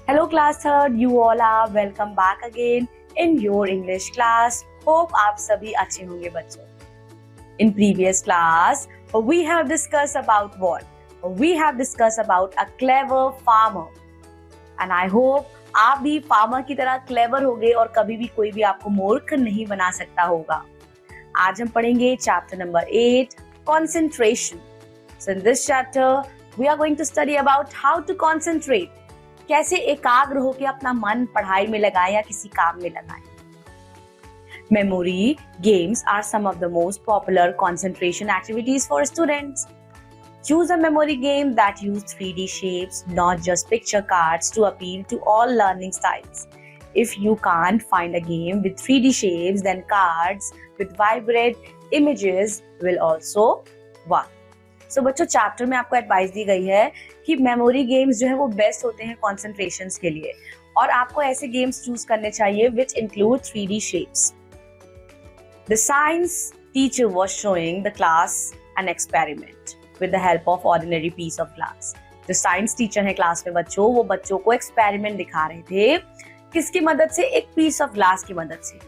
Hello class third, you all are welcome back again in your English class. Hope आप सभी अच्छे होंगे बच्चों. In previous class, we have discussed about what? We have discussed about a clever farmer. And I hope आप भी farmer की तरह clever होगे और कभी भी कोई भी आपको मूर्ख नहीं बना सकता होगा. आज हम पढ़ेंगे chapter number 8, concentration. So in this chapter, we are going to study about how to concentrate. कैसे एकाग्र होकर अपना मन पढ़ाई में लगाए या किसी काम में लगाए. Memory games are some of the most popular concentration activities for students. Choose a memory game that use 3D shapes, not just picture cards, to appeal to all learning styles. If you can't find a game with 3D shapes, then cards with vibrant images will also work. So बच्चों chapter में आपको advice दी गई है कि memory games जो है वो best होते हैं कॉन्सेंट्रेशन के लिए और आपको ऐसे गेम्स चूज करने चाहिए which include 3D shapes. The science teacher was showing the class an experiment with the help of ordinary piece of glass. जो साइंस टीचर है क्लास में बच्चों, वो बच्चों को एक्सपेरिमेंट दिखा रहे थे. किसकी मदद से? एक पीस ऑफ ग्लास की मदद से.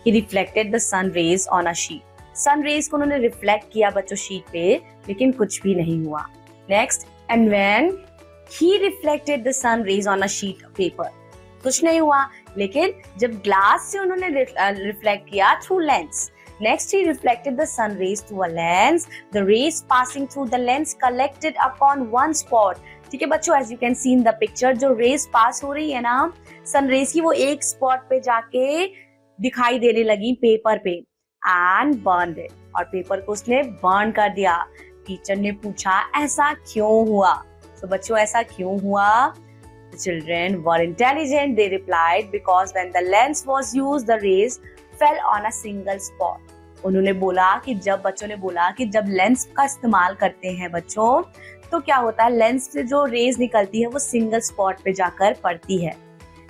He reflected the sun rays on a sheet. Sun rays को उन्होंने रिफ्लेक्ट किया बच्चों शीट पे, लेकिन कुछ भी नहीं हुआ. Next, and when he reflected the sun rays on a sheet of paper, कुछ नहीं हुआ. लेकिन जब ग्लास से उन्होंने रिफ्लेक्ट किया through lens, next he reflected the sun rays through a lens. The rays passing through the lens collected upon one spot. ठीक है बच्चों, as you can see in the picture, जो रेज पास हो रही है ना sun rays की, वो एक स्पॉट पे जाके दिखाई देने लगी पेपर पे. And burned it. और पेपर को उसने बर्न कर दिया. टीचर ने पूछा ऐसा क्यों हुआ? तो बच्चों ऐसा क्यों हुआ? The children were intelligent. They replied because when the lens was used, the rays fell on a single spot. उन्होंने बोला कि जब बच्चों ने बोला कि जब लेंस का इस्तेमाल करते हैं बच्चों, तो क्या होता है, लेंस से जो रेज निकलती है वो सिंगल स्पॉट पे जाकर पड़ती है.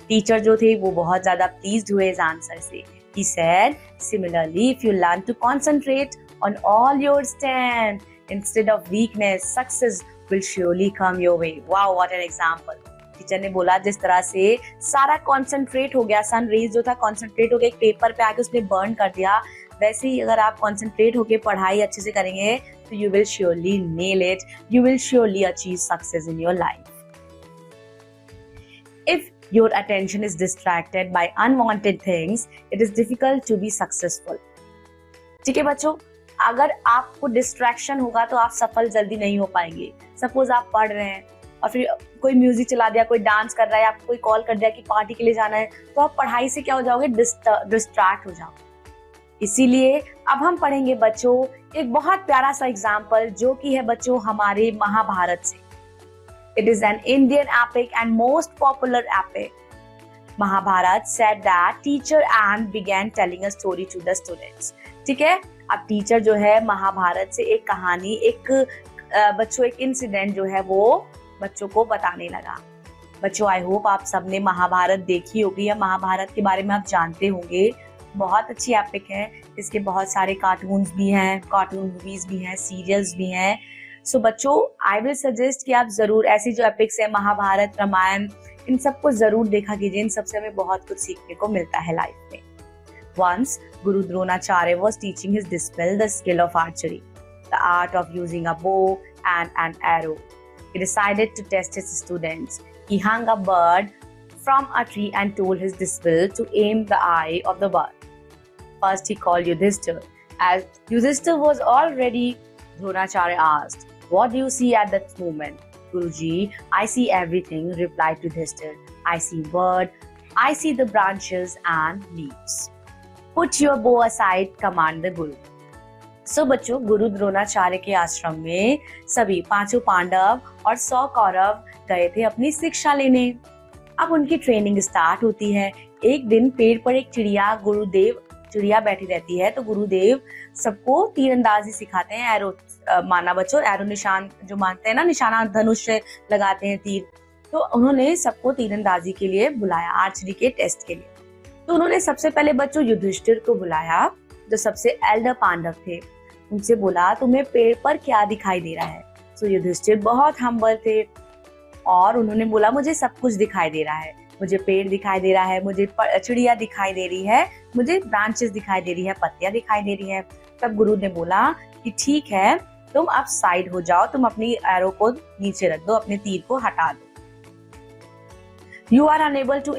टीचर जो थे वो बहुत ज्यादा प्लीज्ड हुए इस आंसर से. He said, similarly, if you learn to concentrate on all your stand instead of weakness, success will surely come your way. Wow, what an example. Teacher ने बोला जिस तरह से सारा कॉन्सेंट्रेट हो गया, सन रेज जो था कॉन्सेंट्रेट हो गया, एक पेपर पे आके उसने बर्न कर दिया, वैसे ही अगर आप कॉन्सेंट्रेट होके पढ़ाई अच्छे से करेंगे तो you will surely nail it. You will surely achieve success in your life. If your attention is distracted by unwanted things, it is difficult to be successful. ठीक है बच्चों, अगर आपको डिस्ट्रैक्शन होगा तो आप सफल जल्दी नहीं हो पाएंगे. सपोज आप पढ़ रहे हैं और फिर कोई म्यूजिक चला दिया, कोई डांस कर रहा है, आपको कोई कॉल कर दिया कि पार्टी के लिए जाना है, तो आप पढ़ाई से क्या हो जाओगे? डिस्ट्रैक्ट हो जाओगे. इसीलिए अब हम पढ़ेंगे बच्चों एक बहुत प्यारा सा एग्जाम्पल जो कि है बच्चों हमारे महाभारत से. It is an Indian epic and most popular epic. Mahabharata said that teacher Anne began telling a story to the students. ठीक है, अब टीचर जो है महाभारत से एक कहानी, एक बच्चों एक इंसिडेंट जो है वो बच्चों को बताने लगा. बच्चों आई होप आप सबने महाभारत देखी होगी या महाभारत के बारे में आप जानते होंगे. बहुत अच्छी एपिक है, इसके बहुत सारे कार्टून्स भी हैं, कार्टून मूवीज भी हैं, सीरियल्स भी हैं. सो बच्चों आई विल सजेस्ट कि आप जरूर ऐसी जो एपिक्स है महाभारत, रामायण, इन सबको जरूर देखा कीजिए. इन सबसे हमें बहुत कुछ सीखने को मिलता है लाइफ में. Once Guru Dronacharya was teaching his disciple the skill of archery, the art of using a bow and an arrow. He decided to test his students. He hung a bird from a tree and told his disciple to aim the eye of the bird. First he called Yudhishthir. As Yudhishthir was all ready, Dronacharya asked, "What do you see at that moment?" "Guruji, I see everything," replied Yudhishthir. "I see bird, I see the branches and leaves." "Put your bow aside," commanded the Guru. So बच्चों गुरु द्रोणाचार्य के आश्रम में सभी 5 पांडव और 100 कौरव गए थे अपनी शिक्षा लेने. अब उनकी ट्रेनिंग स्टार्ट होती है. एक दिन पेड़ पर एक चिड़िया बैठी रहती है, तो गुरुदेव सबको तीरंदाजी सिखाते हैं. एरो माना बच्चों, एरो निशान जो मानते हैं ना, निशाना धनुष लगाते हैं तीर. तो उन्होंने सबको तीरंदाजी के लिए बुलाया, आर्चरी के टेस्ट के लिए. तो उन्होंने सबसे पहले बच्चों युधिष्ठिर को बुलाया जो सबसे एल्डर पांडव थे. उनसे बोला तुम्हें पेड़ पर क्या दिखाई दे रहा है? तो युधिष्ठिर बहुत हम्बल थे और उन्होंने बोला मुझे सब कुछ दिखाई दे रहा है, मुझे पेड़ दिखाई दे रहा है, मुझे चिड़िया दिखाई दे रही है, मुझे ब्रांचेस दिखाई दे रही है, पत्तियां दिखाई दे रही है। तब गुरु ने बोला कि ठीक है, तुम अब साइड हो जाओ, तुम अपनी एरो को नीचे रख दो, अपने तीर को हटा दो। You are unable to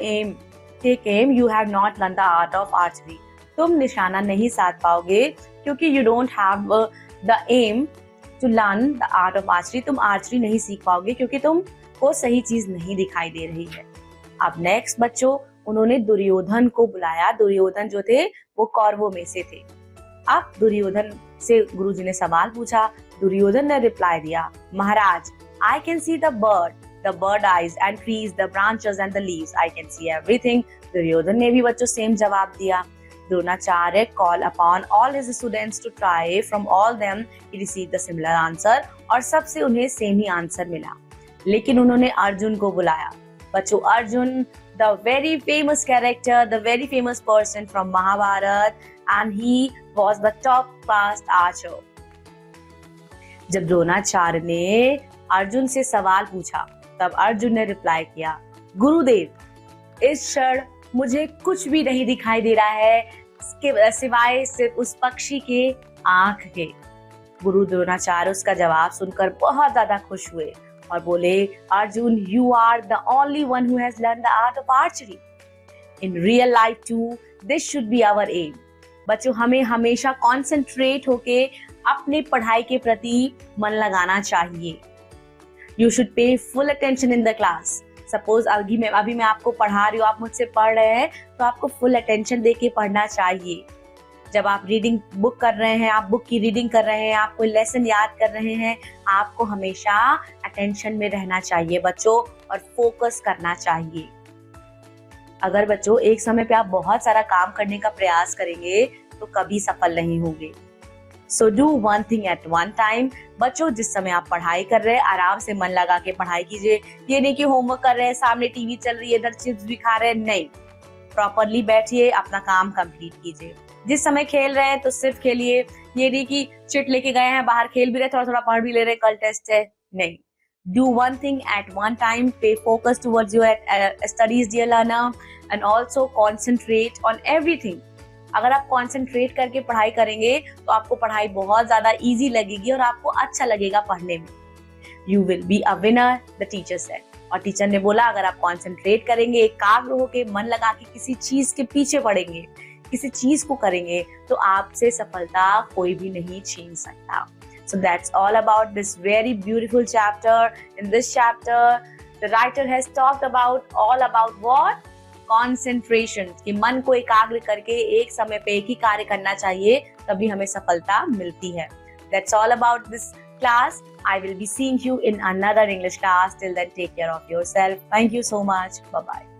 take aim, you have not learned the art of archery. तुम निशाना नहीं साध पाओगे क्योंकि you don't have the aim to learn the art of archery. तुम आर्चरी नहीं सीख पाओगे क्योंकि तुमको सही चीज नहीं दिखाई दे रही है। अब नेक्स्ट बच्चों, उन्होंने दुर्योधन को बुलाया। दुर्योधन जो थे वो कौरवों में से थे। अब दुर्योधन से गुरुजी ने सवाल पूछा। दुर्योधन ने रिप्लाई दिया, महाराज, I can see the bird eyes and trees, the branches and the leaves. I can see everything. Duryodhan ने भी बच्चों सेम जवाब दिया। Dronacharya call upon all his students to try. From all them he received the similar answer. और सबसे उन्हें same ही answer मिला। लेकिन उन्होंने अर्जुन को बुलाया। बच्चों, Arjun, the very famous character, the very famous person from Mahabharat, and he was the top class archer. जब द्रोणाचार्य ने अर्जुन से सवाल पूछा तब अर्जुन ने रिप्लाई किया, गुरुदेव, इस क्षण मुझे कुछ भी नहीं दिखाई दे रहा है सिवाय सिर्फ उस पक्षी के आंख के। गुरु द्रोणाचार्य उसका जवाब सुनकर बहुत ज्यादा खुश हुए और बोले, Arjun, you are the only one who has learned the art of archery. In real life too, this should be our aim. बच्चों, हमें हमेशा कॉन्सेंट्रेट होके अपने पढ़ाई के प्रति मन लगाना चाहिए। You should pay full attention in the class. Suppose अभी मैं आपको पढ़ा रही हूँ, आप मुझसे पढ़ रहे हैं, तो आपको फुल अटेंशन देके पढ़ना चाहिए। जब आप रीडिंग बुक कर रहे हैं, आप बुक की रीडिंग कर रहे हैं, आप कोई लेसन याद कर रहे हैं, आपको हमेशा अटेंशन में रहना चाहिए बच्चों और फोकस करना चाहिए। अगर बच्चों एक समय पे आप बहुत सारा काम करने का प्रयास करेंगे तो कभी सफल नहीं होंगे। So do one thing at one time. बच्चों, जिस समय आप पढ़ाई कर रहे हैं आराम से मन लगा के पढ़ाई कीजिए। ये नहीं कि होमवर्क कर रहे हैं, सामने टीवी चल रही है, इधर चिप्स भी खा रहे हैं, नहीं। प्रॉपरली बैठिए, अपना काम कंप्लीट कीजिए। जिस समय खेल रहे हैं तो सिर्फ खेलिए। ये नहीं कि चिट लेके गए हैं, बाहर खेल भी रहे, थोड़ा थोड़ा पढ़ भी ले रहे, कल टेस्ट है, नहीं। Do one thing at one time. Pay focus towards your studies, dear learner, and also concentrate on everything. अगर आप कंसंट्रेट करके पढ़ाई करेंगे तो आपको पढ़ाई बहुत ज्यादा इजी लगेगी और आपको अच्छा लगेगा पढ़ने में। You will be a winner, the teacher said. और टीचर ने बोला, अगर आप कंसंट्रेट करेंगे, एकाग्र होके मन लगा के किसी चीज के पीछे पड़ेंगे, किसी चीज को करेंगे, तो आपसे सफलता कोई भी नहीं छीन सकता। So that's all about this very beautiful chapter. In this chapter, the writer has talked about all about what? Concentration. कि मन को एकाग्र करके एक समय पे एक ही कार्य करना चाहिए, तभी हमें सफलता मिलती है। That's all about this class. I will be seeing you in another English class. Till then, take care of yourself. Thank you so much. Bye bye.